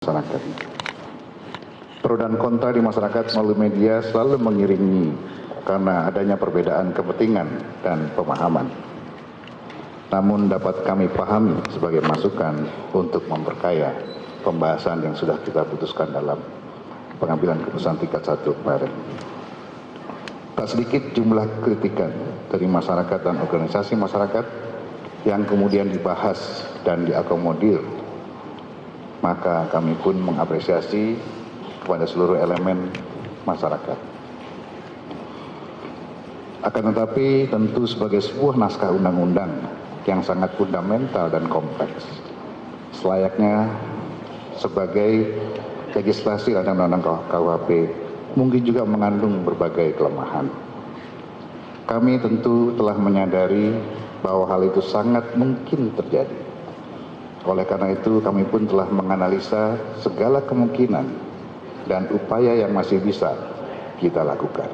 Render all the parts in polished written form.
masyarakat. Pro dan kontra di masyarakat melalui media selalu mengiringi karena adanya perbedaan kepentingan dan pemahaman. Namun dapat kami pahami sebagai masukan untuk memperkaya pembahasan yang sudah kita putuskan dalam pengambilan keputusan tingkat 1 kemarin. Tak sedikit jumlah kritikan dari masyarakat dan organisasi masyarakat yang kemudian dibahas dan diakomodir. Maka kami pun mengapresiasi kepada seluruh elemen masyarakat. Akan tetapi tentu sebagai sebuah naskah undang-undang yang sangat fundamental dan kompleks, selayaknya sebagai legislasi undang-undang KUHP mungkin juga mengandung berbagai kelemahan. Kami tentu telah menyadari bahwa hal itu sangat mungkin terjadi. Oleh karena itu kami pun telah menganalisa segala kemungkinan dan upaya yang masih bisa kita lakukan.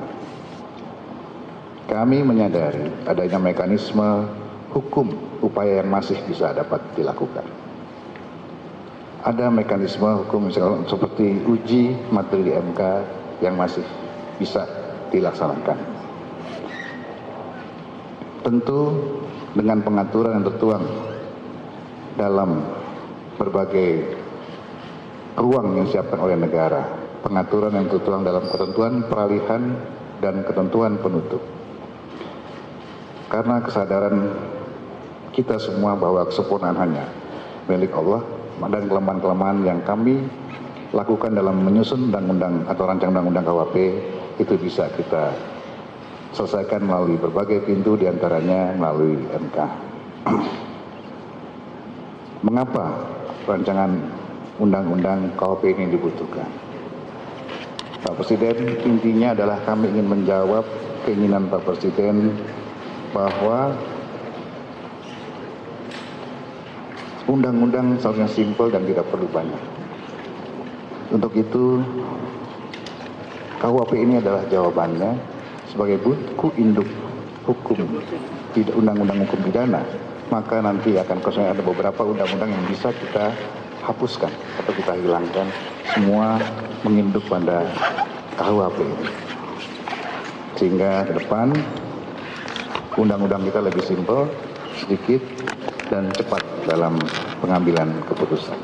Kami menyadari adanya mekanisme hukum upaya yang masih bisa dapat dilakukan. Ada mekanisme hukum misalnya seperti uji materi di MK yang masih bisa dilaksanakan. Tentu dengan pengaturan yang tertuang dalam berbagai ruang yang disiapkan oleh negara, pengaturan yang tertuang dalam ketentuan peralihan dan ketentuan penutup. Karena kesadaran kita semua bahwa kesempurnaan hanya milik Allah dan kelemahan-kelemahan yang kami lakukan dalam menyusun undang-undang atau rancang undang-undang KUHP itu bisa kita selesaikan melalui berbagai pintu, diantaranya melalui MK. Mengapa rancangan undang-undang KUHP ini dibutuhkan? Pak Presiden, intinya adalah kami ingin menjawab keinginan Pak Presiden bahwa undang-undang seharusnya simpel dan tidak perlu banyak. Untuk itu, KUHP ini adalah jawabannya sebagai buku induk hukum, undang-undang hukum pidana. Maka nanti akan kosong ada beberapa undang-undang yang bisa kita hapuskan atau kita hilangkan, semua menginduk pada KUHP. Sehingga ke depan undang-undang kita lebih simpel, sedikit, dan cepat dalam pengambilan keputusan.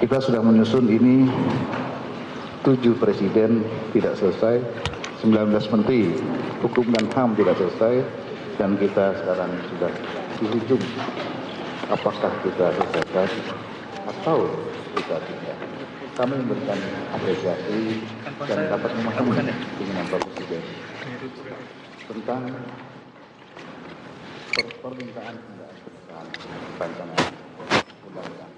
Kita sudah menyusun ini 7 presiden tidak selesai, 19 menteri hukum dan HAM tidak selesai, dan kita sekarang sudah di ujung. Apakah kita selesaikan atau kita tidak? Kami memberikan apresiasi dan dapat memahami keinginan Pak Presiden tentang permintaan rancangan undang-undang.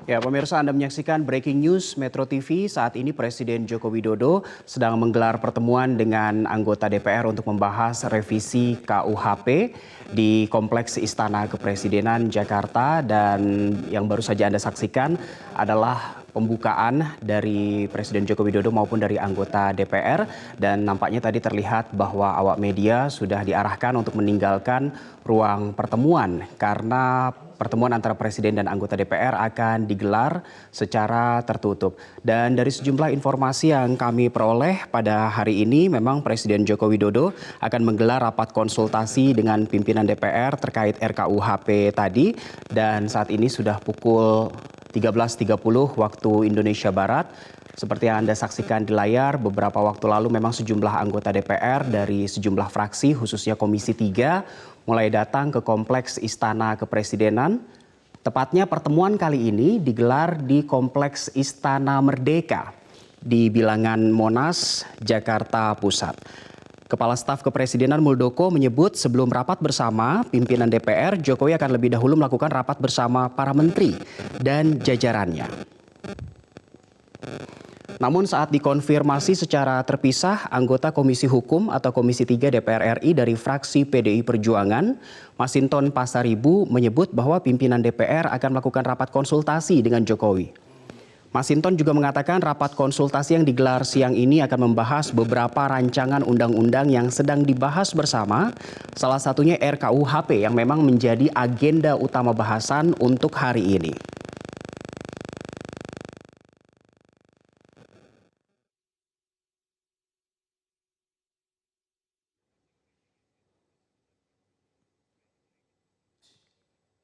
Ya, pemirsa, Anda menyaksikan Breaking News Metro TV. Saat ini Presiden Joko Widodo sedang menggelar pertemuan dengan anggota DPR untuk membahas revisi KUHP di Kompleks Istana Kepresidenan Jakarta. Dan yang baru saja Anda saksikan adalah pembukaan dari Presiden Joko Widodo maupun dari anggota DPR. Dan nampaknya tadi terlihat bahwa awak media sudah diarahkan untuk meninggalkan ruang pertemuan karena pertemuan antara Presiden dan anggota DPR akan digelar secara tertutup. Dan dari sejumlah informasi yang kami peroleh pada hari ini, memang Presiden Joko Widodo akan menggelar rapat konsultasi dengan pimpinan DPR terkait RKUHP tadi. Dan saat ini sudah pukul 13.30 waktu Indonesia Barat. Seperti yang Anda saksikan di layar, beberapa waktu lalu memang sejumlah anggota DPR dari sejumlah fraksi, khususnya Komisi 3, mulai datang ke Kompleks Istana Kepresidenan. Tepatnya pertemuan kali ini digelar di Kompleks Istana Merdeka di Bilangan Monas, Jakarta Pusat. Kepala Staf Kepresidenan Muldoko menyebut sebelum rapat bersama pimpinan DPR, Jokowi akan lebih dahulu melakukan rapat bersama para menteri dan jajarannya. Namun saat dikonfirmasi secara terpisah, anggota Komisi Hukum atau Komisi 3 DPR RI dari fraksi PDI Perjuangan, Masinton Pasaribu, menyebut bahwa pimpinan DPR akan melakukan rapat konsultasi dengan Jokowi. Masinton juga mengatakan rapat konsultasi yang digelar siang ini akan membahas beberapa rancangan undang-undang yang sedang dibahas bersama, salah satunya RKUHP yang memang menjadi agenda utama bahasan untuk hari ini.